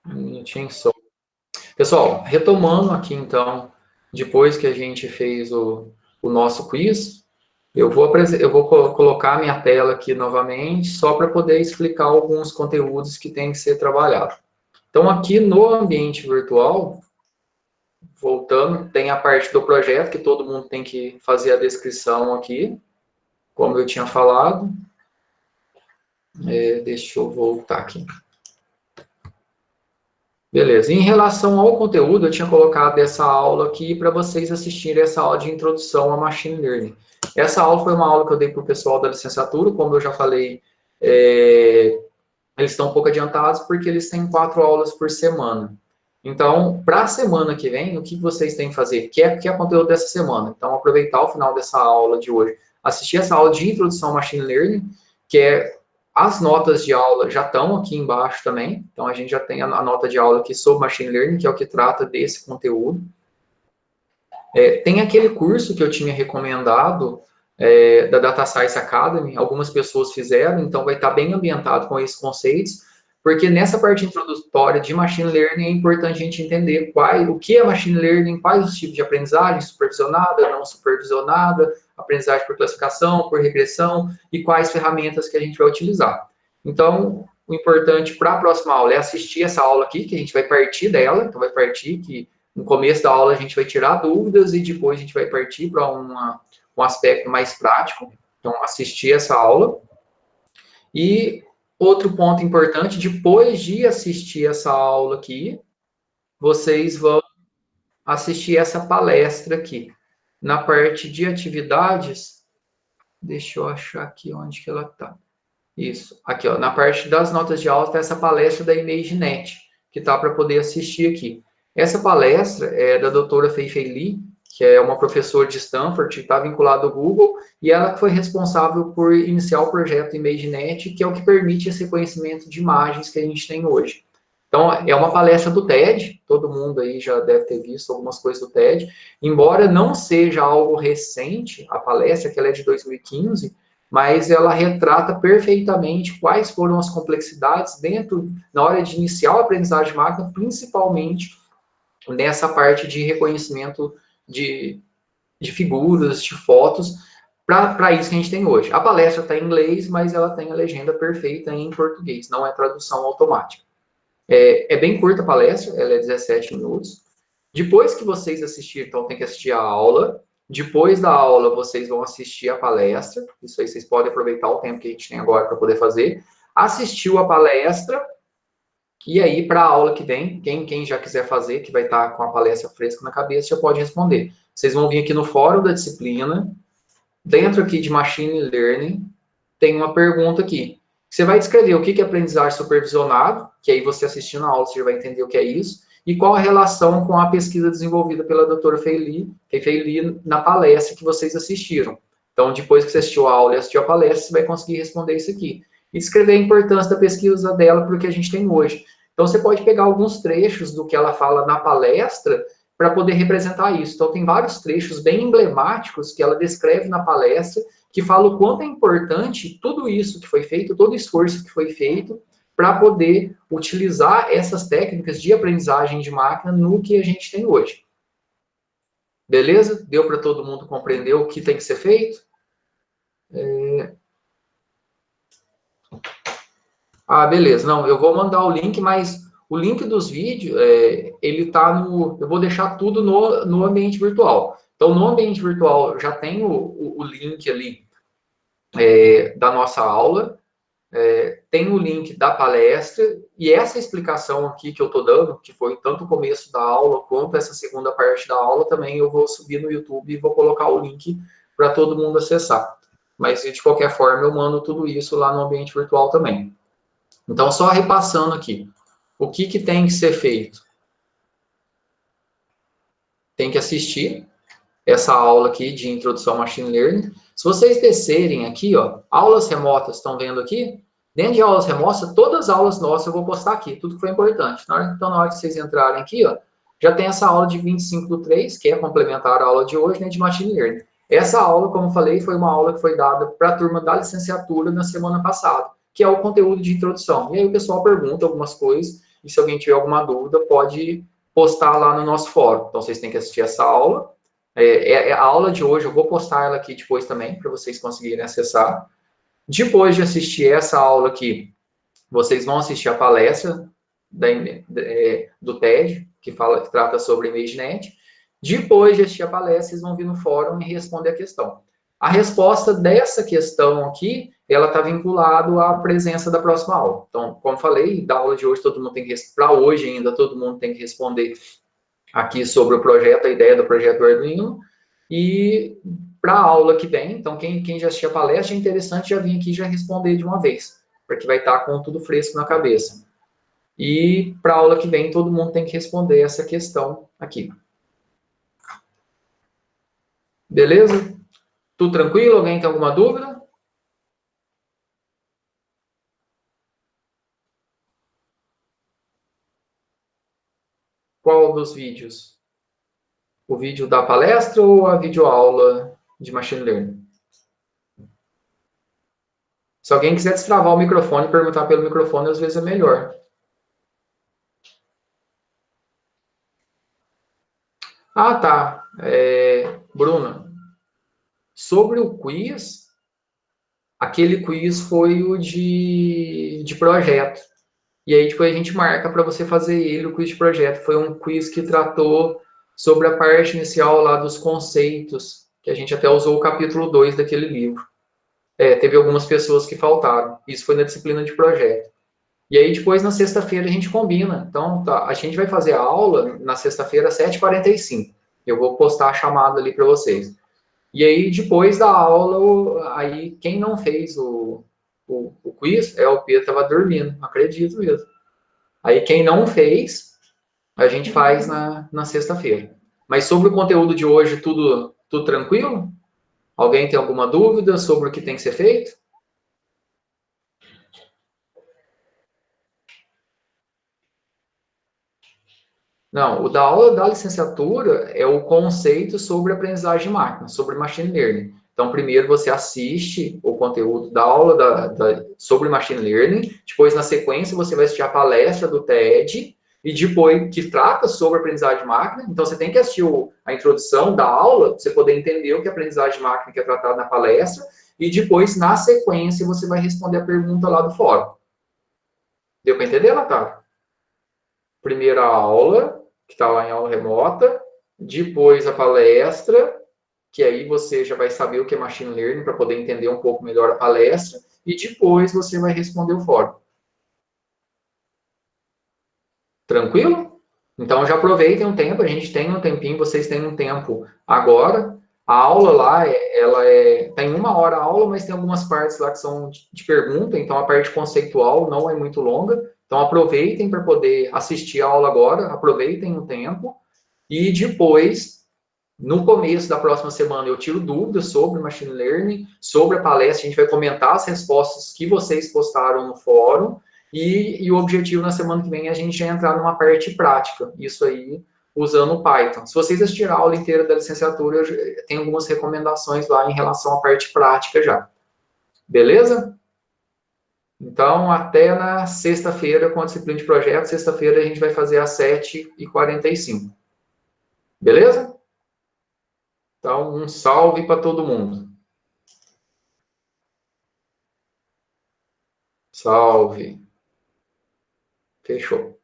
Um minutinho só. Pessoal, retomando aqui então, depois que a gente fez o nosso quiz, eu vou colocar a minha tela aqui novamente, só para poder explicar alguns conteúdos que têm que ser trabalhados. Então, aqui no ambiente virtual, voltando, tem a parte do projeto, que todo mundo tem que fazer a descrição aqui, como eu tinha falado. Deixa eu voltar aqui. Beleza. Em relação ao conteúdo, eu tinha colocado essa aula aqui para vocês assistirem essa aula de introdução a Machine Learning. Essa aula foi uma aula que eu dei para o pessoal da licenciatura, como eu já falei, eles estão um pouco adiantados porque eles têm 4 aulas por semana. Então, para a semana que vem, o que vocês têm que fazer? Que é conteúdo dessa semana. Então, aproveitar o final dessa aula de hoje, assistir essa aula de introdução a Machine Learning, que é as notas de aula já estão aqui embaixo também. Então, a gente já tem a nota de aula aqui sobre Machine Learning, que é o que trata desse conteúdo. Tem aquele curso que eu tinha recomendado, da Data Science Academy, algumas pessoas fizeram, então vai estar bem ambientado com esses conceitos, porque nessa parte introdutória de Machine Learning é importante a gente entender o que é Machine Learning, quais os tipos de aprendizagem, supervisionada, não supervisionada, aprendizagem por classificação, por regressão, e quais ferramentas que a gente vai utilizar. Então, o importante para a próxima aula é assistir essa aula aqui, que a gente vai partir dela, então vai partir que no começo da aula a gente vai tirar dúvidas e depois a gente vai partir para um aspecto mais prático. Então, assistir essa aula. E outro ponto importante, depois de assistir essa aula aqui, vocês vão assistir essa palestra aqui. Na parte de atividades, deixa eu achar aqui onde que ela está. Isso, aqui, ó, na parte das notas de aula está essa palestra da ImageNet, que está para poder assistir aqui. Essa palestra é da doutora Fei-Fei Li, que é uma professora de Stanford, que está vinculada ao Google, e ela foi responsável por iniciar o projeto ImageNet, que é o que permite esse reconhecimento de imagens que a gente tem hoje. Então, é uma palestra do TED, todo mundo aí já deve ter visto algumas coisas do TED, embora não seja algo recente, a palestra, que ela é de 2015, mas ela retrata perfeitamente quais foram as complexidades na hora de iniciar a aprendizagem de máquina, principalmente nessa parte de reconhecimento de figuras, de fotos, para isso que a gente tem hoje. A palestra está em inglês, mas ela tem a legenda perfeita em português, não é tradução automática. É bem curta a palestra, ela é 17 minutos. Depois que vocês assistirem, então tem que assistir a aula. Depois da aula, vocês vão assistir a palestra. Isso aí vocês podem aproveitar o tempo que a gente tem agora para poder fazer. Assistiu a palestra. E aí, para a aula que vem, quem já quiser fazer, que vai estar com a palestra fresca na cabeça, já pode responder. Vocês vão vir aqui no fórum da disciplina. Dentro aqui de Machine Learning, tem uma pergunta aqui. Você vai descrever o que é aprendizagem supervisionado, que aí você assistindo a aula, você já vai entender o que é isso, e qual a relação com a pesquisa desenvolvida pela doutora Fei-Li na palestra que vocês assistiram. Então, depois que você assistiu a aula e assistiu a palestra, você vai conseguir responder isso aqui. E descrever a importância da pesquisa dela para o que a gente tem hoje. Então, você pode pegar alguns trechos do que ela fala na palestra para poder representar isso. Então, tem vários trechos bem emblemáticos que ela descreve na palestra, que fala o quanto é importante tudo isso que foi feito, todo o esforço que foi feito, para poder utilizar essas técnicas de aprendizagem de máquina no que a gente tem hoje. Beleza? Deu para todo mundo compreender o que tem que ser feito? Beleza. Não, eu vou mandar o link, mas o link dos vídeos, ele tá no... Eu vou deixar tudo no ambiente virtual. Então, no ambiente virtual, já tem o link ali da nossa aula, tem o link da palestra, e essa explicação aqui que eu estou dando, que foi tanto o começo da aula, quanto essa segunda parte da aula, também eu vou subir no YouTube e vou colocar o link para todo mundo acessar. Mas, de qualquer forma, eu mando tudo isso lá no ambiente virtual também. Então, só repassando aqui, o que tem que ser feito? Tem que assistir essa aula aqui de Introdução ao Machine Learning. Se vocês descerem aqui, ó, aulas remotas, estão vendo aqui? Dentro de aulas remotas, todas as aulas nossas eu vou postar aqui, tudo que foi importante. Então, na hora que vocês entrarem aqui, ó, já tem essa aula de 25/3, que é complementar a aula de hoje, né, de Machine Learning. Essa aula, como eu falei, foi uma aula que foi dada para a turma da licenciatura na semana passada, que é o conteúdo de introdução. E aí o pessoal pergunta algumas coisas, e se alguém tiver alguma dúvida, pode postar lá no nosso fórum. Então, vocês têm que assistir essa aula. A aula de hoje, eu vou postar ela aqui depois também, para vocês conseguirem acessar. Depois de assistir essa aula aqui, vocês vão assistir a palestra do TED, que trata sobre ImageNet. Depois de assistir a palestra, vocês vão vir no fórum e responder a questão. A resposta dessa questão aqui, ela está vinculada à presença da próxima aula. Então, como falei, da aula de hoje, todo mundo tem que, para hoje ainda, todo mundo tem que responder aqui sobre o projeto, a ideia do projeto do Arduino. E para a aula que vem, então, quem já assistiu a palestra, é interessante já vir aqui e já responder de uma vez, porque vai estar com tudo fresco na cabeça. E para a aula que vem, todo mundo tem que responder essa questão aqui. Beleza? Tudo tranquilo? Alguém tem alguma dúvida? Qual dos vídeos? O vídeo da palestra ou a videoaula de Machine Learning? Se alguém quiser destravar o microfone e perguntar pelo microfone, às vezes é melhor. Ah, tá. Bruna, sobre o quiz, aquele quiz foi o de projeto. E aí depois a gente marca para você fazer ele, o quiz de projeto. Foi um quiz que tratou sobre a parte inicial lá dos conceitos, que a gente até usou o capítulo 2 daquele livro. Teve algumas pessoas que faltaram. Isso foi na disciplina de projeto. E aí depois na sexta-feira a gente combina. Então tá, a gente vai fazer a aula na sexta-feira às 7h45. Eu vou postar a chamada ali para vocês. E aí depois da aula, aí quem não fez o quiz, o Pedro estava dormindo, acredito mesmo. Aí quem não fez, a gente faz na sexta-feira. Mas sobre o conteúdo de hoje, tudo tranquilo? Alguém tem alguma dúvida sobre o que tem que ser feito? Não, o da aula da licenciatura é o conceito sobre aprendizagem de máquina, sobre machine learning. Então, primeiro você assiste o conteúdo da aula sobre machine learning, depois, na sequência, você vai assistir a palestra do TED, e depois, que trata sobre aprendizagem de máquina. Então, você tem que assistir a introdução da aula, para você poder entender o que é aprendizagem de máquina que é tratado na palestra, e depois, na sequência, você vai responder a pergunta lá do fórum. Deu para entender, Natália? Primeira aula, que está lá em aula remota, depois a palestra, que aí você já vai saber o que é Machine Learning para poder entender um pouco melhor a palestra, e depois você vai responder o fórum. Tranquilo? Então já aproveitem um tempo, a gente tem um tempinho, vocês têm um tempo agora. A aula lá, tem 1 hora a aula, mas tem algumas partes lá que são de pergunta, então a parte conceitual não é muito longa. Então aproveitem para poder assistir a aula agora, aproveitem o tempo, e depois, no começo da próxima semana, eu tiro dúvidas sobre Machine Learning, sobre a palestra, a gente vai comentar as respostas que vocês postaram no fórum, e o objetivo na semana que vem é a gente já entrar numa parte prática, isso aí usando o Python. Se vocês assistirem a aula inteira da licenciatura, eu tenho algumas recomendações lá em relação à parte prática já. Beleza? Então, até na sexta-feira, com a disciplina de projeto, sexta-feira a gente vai fazer às 7h45. Beleza? Então, um salve para todo mundo. Salve. Fechou.